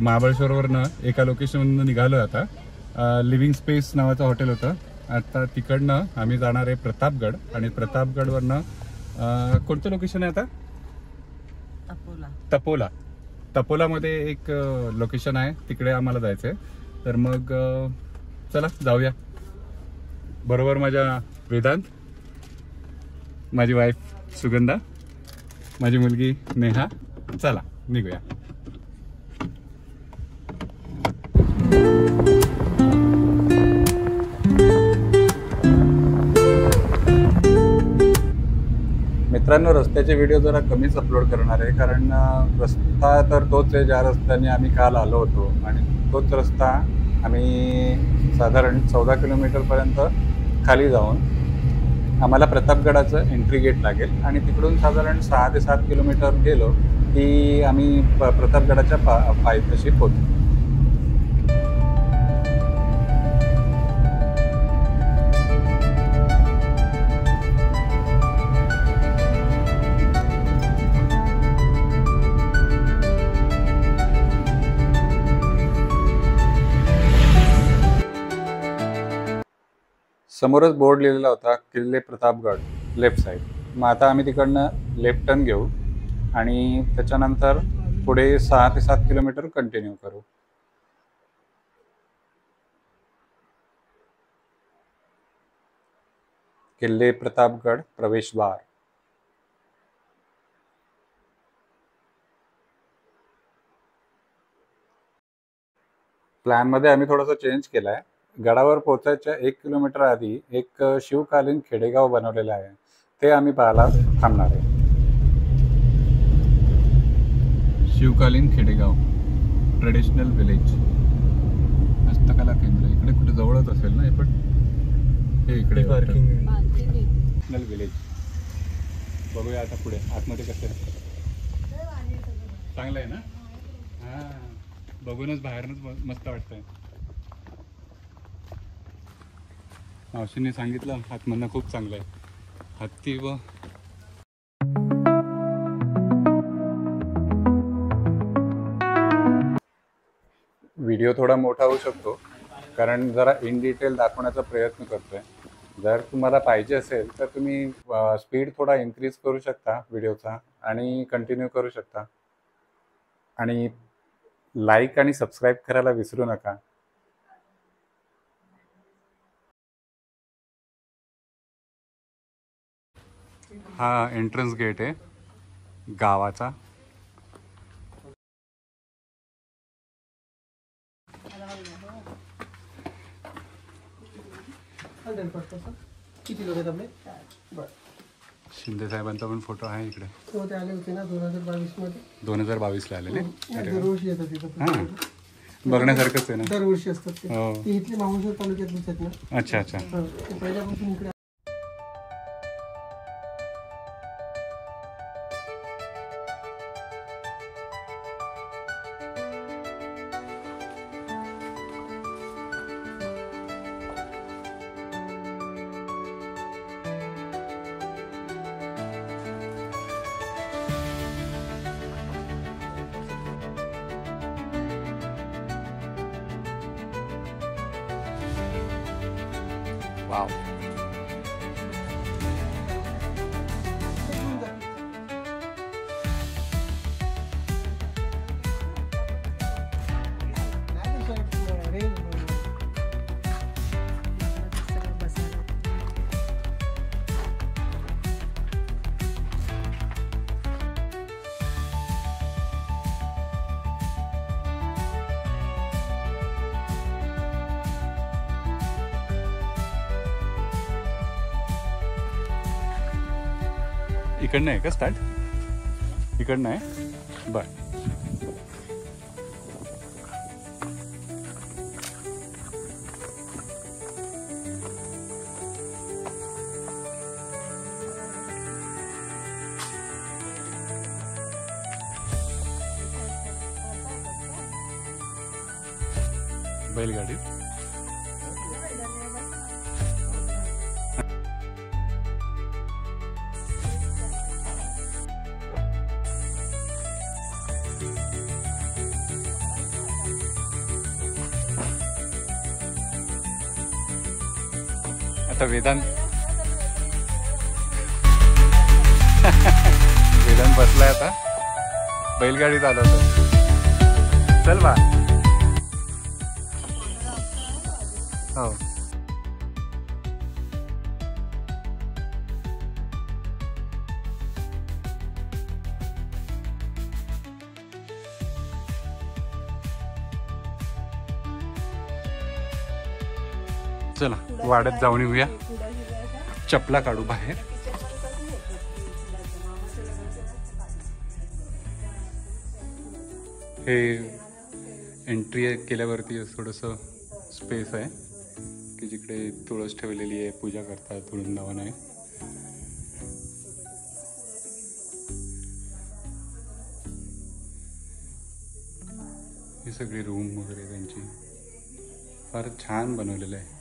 महाबळेश्वरवरनं एका लोकेशनवरून निघालो आता. लिव्हिंग स्पेस नावाचं हॉटेल होतं. आता तिकडनं आम्ही जाणार आहे प्रतापगड आणि प्रतापगडवरनं कोणतं लोकेशन आहे आता? तपोला. तपोलामध्ये एक लोकेशन आहे, तिकडे आम्हाला जायचं आहे. तर मग चला जाऊया. बरोबर माझ्या वेदांत, माझी वाईफ सुगंधा, माझी मुलगी नेहा. चला निघूया. मित्रांनो, रस्त्याचे व्हिडिओ जरा कमीच अपलोड करणार आहे, कारण रस्ता तर तोच आहे ज्या रस्त्याने आम्ही काल आलो होतो आणि तोच रस्ता आम्ही साधारण 14 किलोमीटरपर्यंत खाली जाऊन आम्हाला प्रतापगडाचं एंट्री गेट लागेल आणि तिकडून साधारण 6 ते 7 किलोमीटर गेलो की आम्ही प्रतापगडाच्या पायथ्याशी पोहोचू. समोरच बोर्ड लिहिलेला होता किल्ले प्रतापगड, लेफ्ट साईड. मग आता आम्ही तिकडनं लेफ्ट टर्न घेऊ आणि त्याच्यानंतर पुढे 6 ते 7 किलोमीटर कंटिन्यू करू. किल्ले प्रतापगड प्रवेशद्वार. प्लॅनमध्ये आम्ही थोडासा चेंज केला आहे. गडावर पोहोचायच्या 1 किलोमीटर आधी एक शिवकालीन खेडेगाव बनवलेलं आहे, ते आम्ही पाहायला थांबणार आहे. शिवकालीन खेडेगाव, ट्रेडिशनल विलेज, हस्तकला केंद्र. इकडे कुठे जवळच असेल ना हे, पण हे इकडे ट्रेडिशनल विलेज. बघूया आता पुढे आतमध्ये कसं आहे. चांगलं आहे ना? हां, बघूनच बाहेरनच मस्त वाटतंय. मावशींनी सांगितलं आतमधनं खूप चांगलं आहे. हत्ती व व्हिडिओ थोडा मोठा होऊ शकतो, कारण जरा इन डिटेल दाखवण्याचा प्रयत्न करतोय. जर तुम्हाला पाहिजे असेल तर तुम्ही स्पीड थोडा इन्क्रीज करू शकता व्हिडिओचा आणि कंटिन्यू करू शकता. आणि लाईक आणि सबस्क्राईब करायला विसरू नका. हा एंट्रन्स गेट आहे गावाचा. शिंदे साहेबांचा पण फोटो आहे इकडे. ते आले होते ना 2022 मध्ये. 2022ला आलेले. दरवर्षी येतात तिथं. हां, बघण्यासारखंच आहे ना. दरवर्षी असतात ते. इथले महाबळेश्वर तालुक्यातलेच आहेत ना. अच्छा अच्छा. ते पहिल्यापासून इकडे. वाव. इकडनं आहे का स्टार्ट? इकडनं आहे. बर. बैलगाडी. आता वेदांत वेदांत बसलाय आता बैलगाडी चालवतो. चल बा. हो चला वाड्यात जाऊन येऊया. चपला काढू बाहेर. हे एंट्री केल्यावरती थोडंसं स्पेस आहे की जिकडे तुळस ठेवलेली आहे, पूजा करतात वृंदावन आहे. ही सगळी रूम वगैरे त्यांची फार छान बनवलेलं आहे.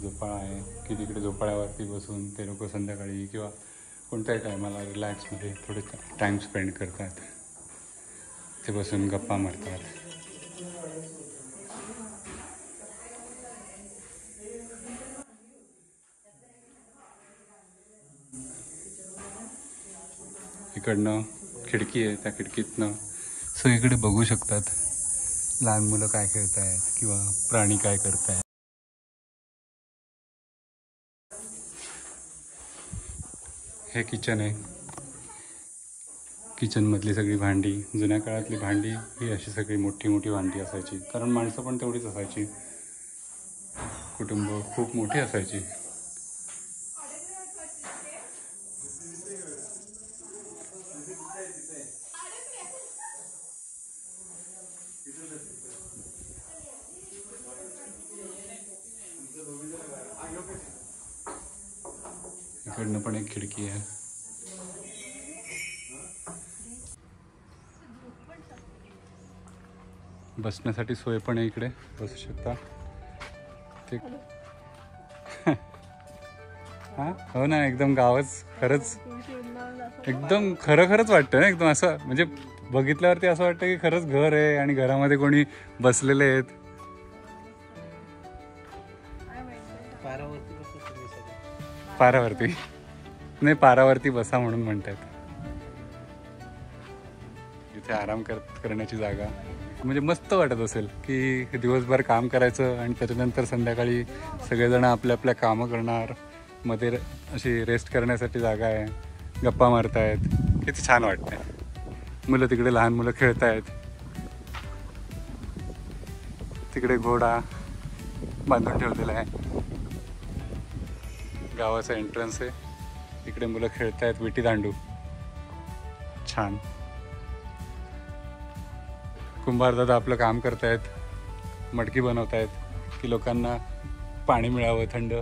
झोपाळा आहे की तिकडे झोपाळ्यावरती बसून ते लोक संध्याकाळी किंवा कोणत्याही टायमाला रिलॅक्समध्ये थोडे टाईम स्पेंड करतात. ते बसून गप्पा मारतात. इकडनं खिडकी आहे, त्या खिडकीतनं सगळीकडे बघू शकतात लहान मुलं काय खेळत आहेत किंवा प्राणी काय करत आहेत. हे किचन आहे. किचनमधली सगळी भांडी, जुन्या काळातली भांडी ही अशी सगळी मोठी मोठी भांडी असायची, कारण माणसं पण तेवढीच असायची, कुटुंब खूप मोठी असायची. इकडनं पण एक खिडकी आहे. बसण्यासाठी सोय पण आहे, इकडे बसू शकता. ते हां हो ना, एकदम गावच खरंच एकदम खरंच वाटतं ना, एकदम असं म्हणजे बघितल्यावरती असं वाटतं की खरंच घर आहे आणि घरामध्ये कोणी बसलेले आहेत. पारावरती नाही, पारावरती बसा म्हणून म्हणतात. इथे आराम करण्याची जागा म्हणजे मस्त वाटत असेल की दिवसभर काम करायचं आणि त्याच्यानंतर संध्याकाळी सगळेजण आपल्या आपल्या कामं करणार, मध्ये अशी रेस्ट करण्यासाठी जागा आहे, गप्पा मारतायत. किती छान वाटतंय. मुलं तिकडे लहान मुलं खेळत आहेत. तिकडे घोडा बांधून ठेवलेला आहे. गावाचा एंट्रन्स आहे. इकडे मुलं खेळत आहेत विटी दांडू. छान. कुंभारदादा आपलं काम करतायत, मडकी बनवतायत की लोकांना पाणी मिळावं थंड.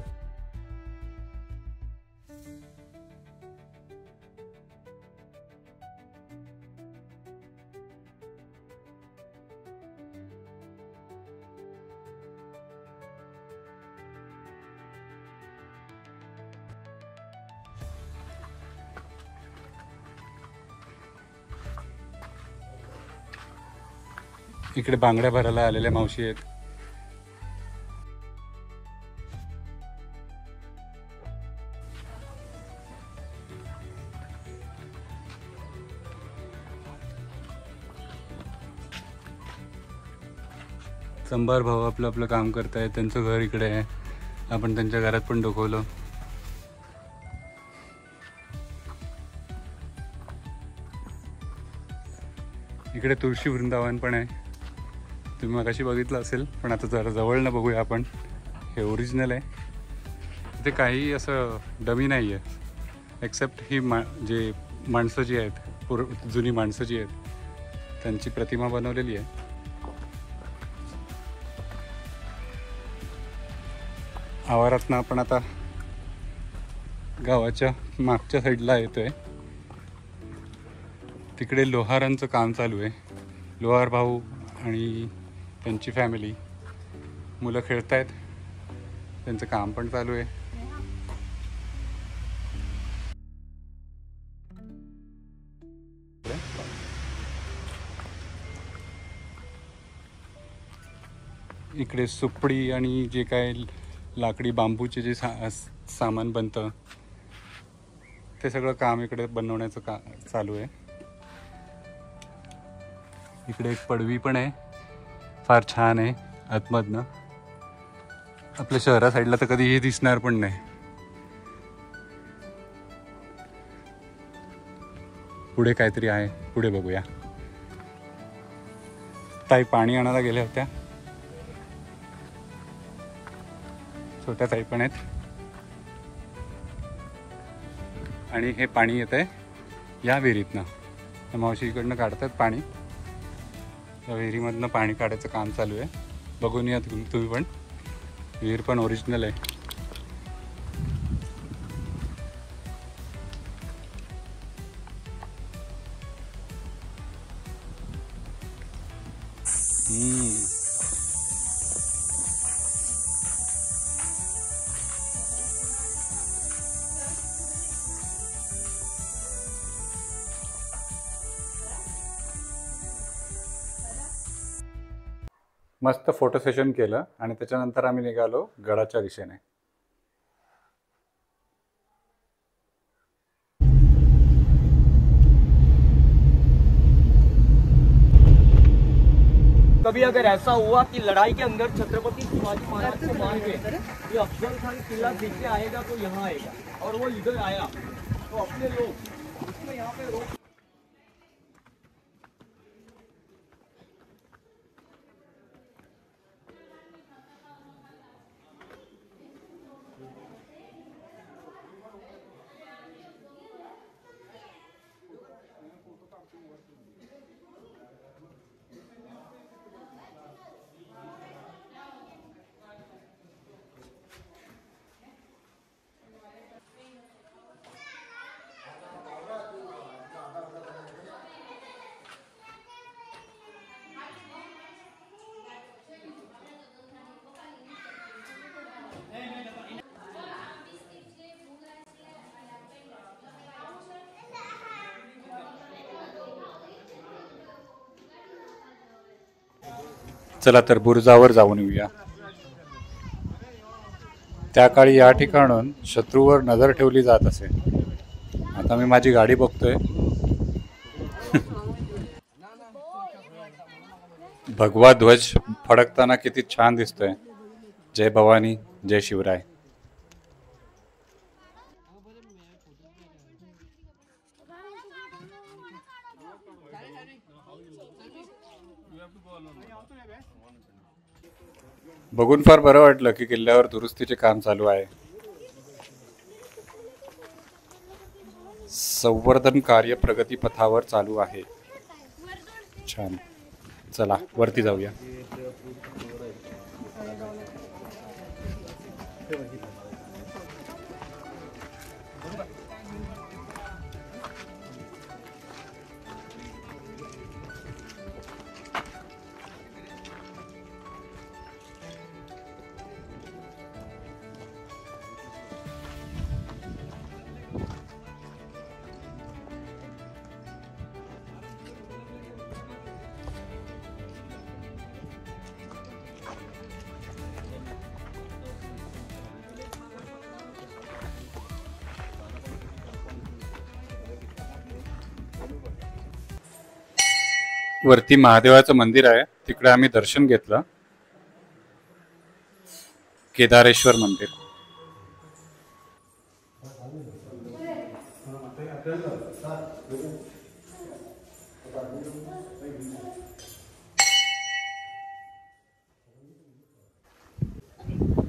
इकडे बांगड्या भरायला आलेल्या मावशी आहेत. संभार भाऊ आपलं आपलं काम करतायत. त्यांचं घर इकडे आहे. आपण त्यांच्या घरात पण डोकवलं. इकडे तुळशी वृंदावन पण आहे. तुम्ही मगाशी बघितलं असेल, पण आता जरा जवळनं बघूया आपण. हे ओरिजिनल आहे. इथे काही असं डमी नाही आहे, एक्सेप्ट ही जे माणसं जी आहेत, जुनी माणसं जी आहेत, त्यांची प्रतिमा बनवलेली आहे. आवारातनं आपण आता गावाच्या मागच्या साईडला येतोय. तिकडे लोहारांचं काम चालू आहे. लोहार भाऊ आणि त्यांची फॅमिली, मुलं खेळत आहेत, त्यांचं काम पण चालू आहे. इकडे सुपडी आणि जे काय लाकडी बांबूचे जे सामान बनतं ते सगळं काम इकडे बनवण्याचं चालू आहे. इकडे एक पडवी पण आहे, फार छान आहे आतमधनं. आपल्या शहरा साईडला तर कधी हे दिसणार पण नाही. पुढे काहीतरी आहे, पुढे बघूया. ताई पाणी आणायला गेल्या होत्या, छोट्या ताई पण आहेत. आणि हे पाणी येत आहे या विहिरीतनं. मावशी इकडनं काढतात पाणी. या विहिरीमधनं पाणी काढायचं काम चालू आहे. बघून या तुम्ही पण. विहीर पण ओरिजिनल आहे. मस्त फोटो सेशन केलं आणि त्याच्यानंतर आम्ही निघालो गडाच्या दिशेने. कभी अगर ऐसा हुआ कि लड़ाई के अंदर छत्रपति शिवाजी महाराज को मार के ये अफजल खान किला देखने आएगा तो यहाँ आएगा और वो इधर आया तो अपने लोग उसमें यहाँ पे रोक. चला तर बुरुजावर जाऊन येऊया. त्या काळी या ठिकाणून शत्रूवर नजर ठेवली जात असे. आता मी माझी गाडी बघतोय. भगवा ध्वज फडकताना किती छान दिसतोय. जय भवानी, जय शिवराय. बघून फार बरं वाटलं की किल्ल्यावर दुरुस्तीचे काम चालू आहे. संवर्धन कार्य प्रगतीपथावर चालू आहे. छान. चला वरती जाऊया. वरती महादेवाचं मंदिर आहे, तिकडे आम्ही दर्शन घेतलं. केदारेश्वर मंदिर.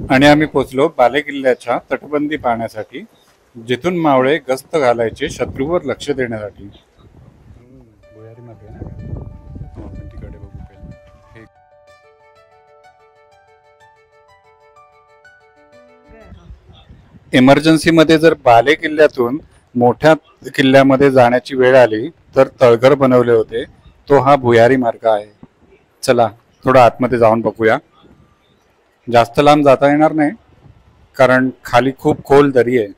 आणि आम्ही पोचलो बालेकिल्ल्याच्या तटबंदी पाहण्यासाठी, जिथून मावळे गस्त घालायचे शत्रूवर लक्ष देण्यासाठी. इमर्जन्सीमध्ये जर बाले किल्ल्यातून मोठ्या किल्ल्यामध्ये जाण्याची वेळ आली तर तळघर बनवले होते. तो हा भुयारी मार्ग आहे. चला थोडं आतमध्ये जाऊन बघूया. जास्त लांब जाता येणार नाही कारण खाली खूप खोल दरी आहे.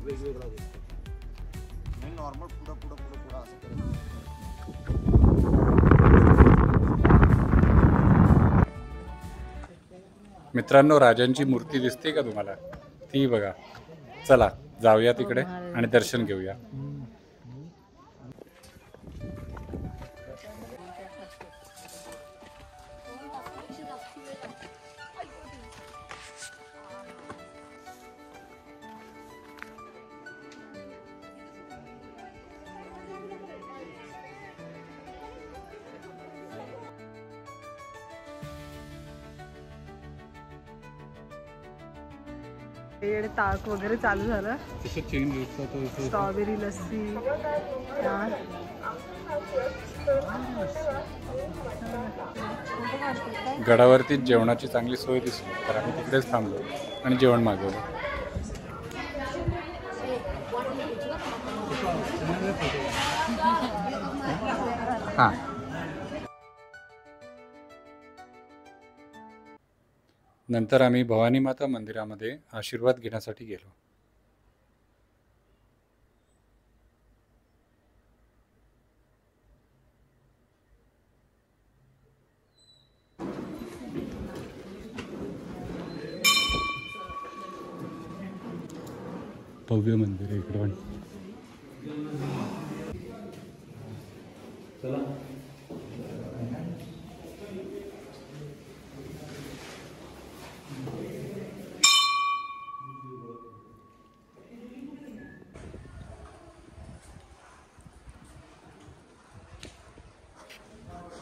वेगवेगळा गोष्ट नॉर्मल पुढं पुढं पुढं पुढं असं करत. मित्रांनो, राजांची मूर्ती दिसते का तुम्हाला? ती बघा. चला जाऊया तिकडे आणि दर्शन घेऊया. ताक वगैरे चालू झालं. स्ट्रॉबेरी लस्सी. गडावरती जेवणाची चांगली सोय दिसली तर आम्ही तिकडेच थांबलो आणि जेवण मागवलं. हां, नंतर आम्ही भवानी माता मंदिरामध्ये आशीर्वाद घेण्यासाठी गेलो. भव्य मंदिर आहे इकडे पण.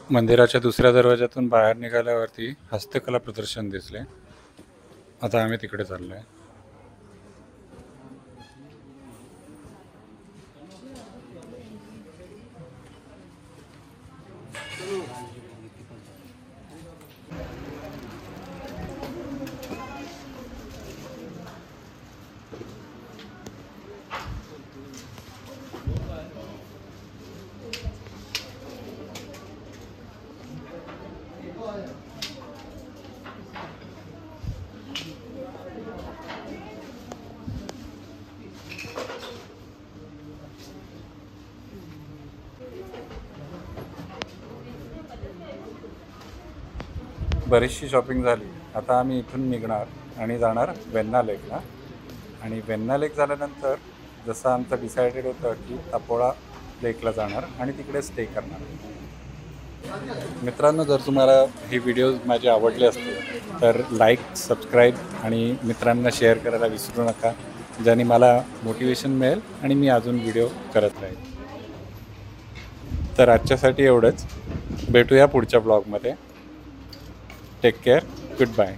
मंदिराच्या दुसऱ्या दरवाजातून बाहेर निघाल्यावरती हस्तकला प्रदर्शन दिसले. आता आम्ही तिकडे चाललो आहे. बरीचशी शॉपिंग झाली. आता आम्ही इथून निघणार आणि जाणार वेण्णा लेकला. आणि वेण्णा लेक झाल्यानंतर जसं आमचं डिसायडेड होतं की तापोळा लेकला जाणार आणि तिकडे स्टे करणार. मित्रांनो, जर तुम्हाला हे व्हिडिओज माझे आवडले असतील तर लाईक, सबस्क्राईब आणि मित्रांना शेअर करायला विसरू नका, ज्याने मला मोटिवेशन मिळेल आणि मी अजून व्हिडिओ करत राहील. तर आजच्यासाठी एवढंच. भेटूया पुढच्या ब्लॉगमध्ये. Take care. Good bye.